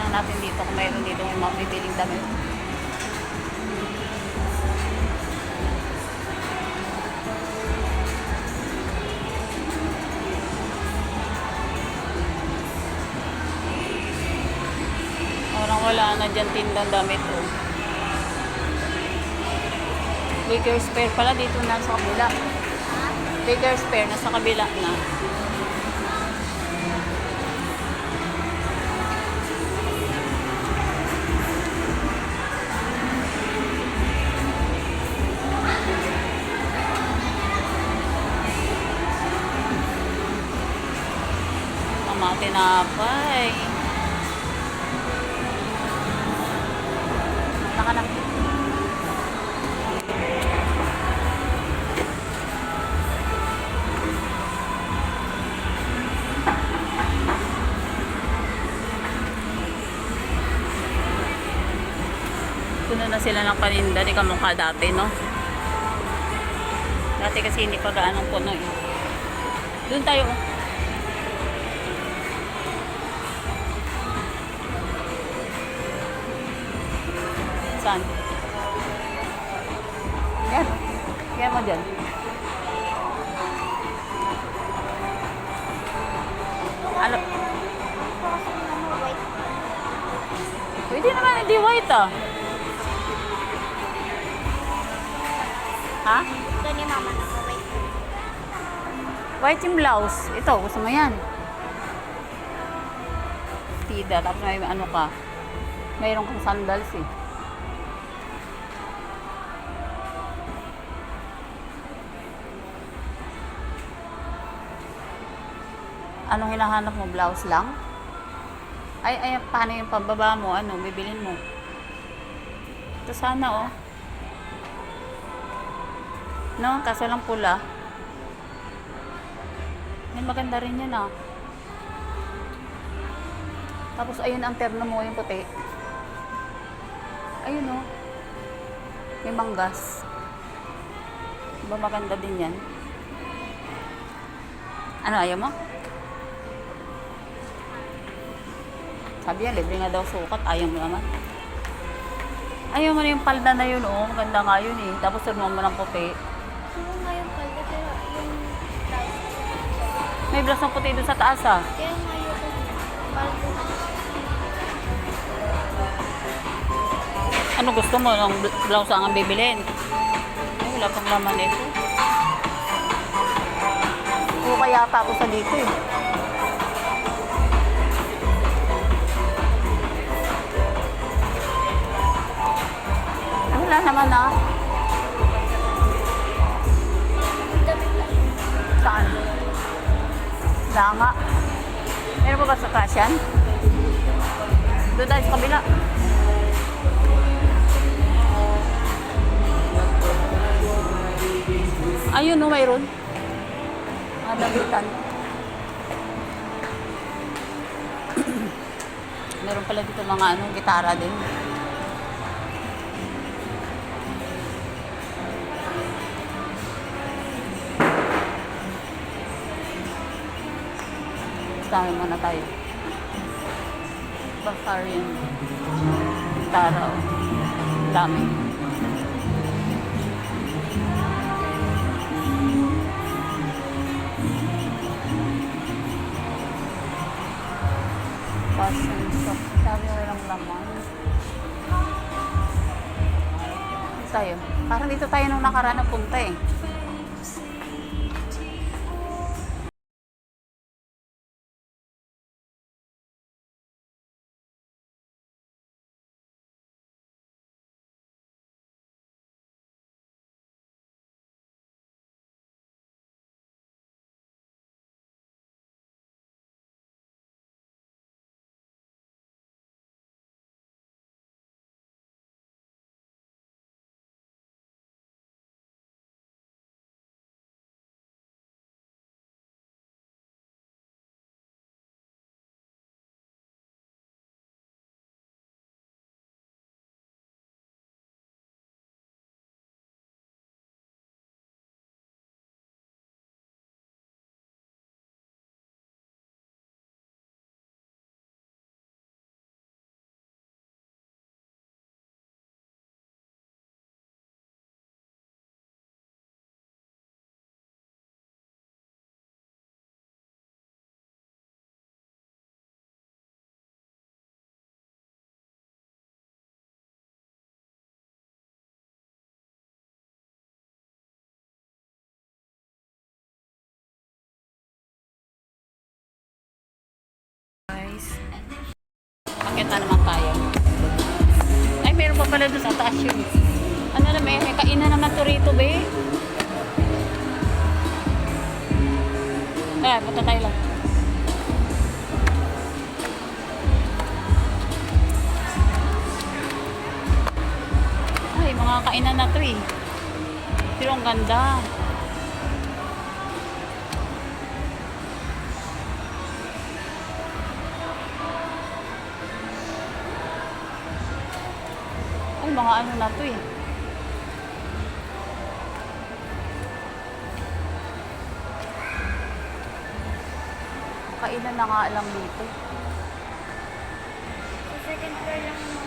lang natin dito kung mayroon dito yung mapipiling damit. Orang wala na dyan tindang damit. Oh. Baker's Fair pala dito na sa kabila. Baker's Fair na sa kabila na. Mga tinapay. Nakanak. Puno na sila ng paninda. Di kamukha dati, no? Dati kasi hindi pa gaanong puno eh. Doon tayo. Saan? Yan. Kaya mo dyan. Ano? Pwede naman hindi white ah. Ha? Ito ni mama naka-white. White yung blouse. Ito, gusto mo yan. Tida. Tapos may ano ka. Mayroon kang sandals eh. Anong hinahanap mo? Blouse lang? Ay, paano yung pababa mo? Ano, bibilin mo? Ito sana, oh. No, kaso lang pula. May maganda rin yan, ah. Tapos, ayun ang terno mo, yung puti. Ayun, oh. May manggas. Diba maganda din yan? Ano, ayaw mo? Sabi yan, libre nga daw sukat. Ayaw mo naman. Ayaw mo na yung palda na yun, oh. Maganda nga yun, eh. Tapos, turnuan mo ng puti. Ano nga yung palda pero yung blouse. May blouse ng puti doon sa taas, ah. Kaya nga yung palda. Ano gusto mo? Ng blouse ang bibilin? Ay, wala pang laman ito. Oo, kaya pa ako sa dito, eh. Wala naman ah. Saan? Wala nga. Meron ba sa kasyan? Doon tayo sa kabila. Ayun no, mayroon. Nabitan. Meron pala dito mga ano, gitara din. Dami muna tayo. Bavarian. Gitara. Oh. Dami. Fashion shop. Sabi mo lang laman. Tayo. Parang dito tayo nung nakaraan na punta eh. guys. Akit na naman tayo. Ay, meron pa pala doon sa taas yun. Ano na, may kainan naman to rito, be. Ay, punta tayo lang. Ay, mga kainan na to eh. Pero ang ganda. Ay, mga ano na to eh. Kainan na nga lang dito. Sa second floor lang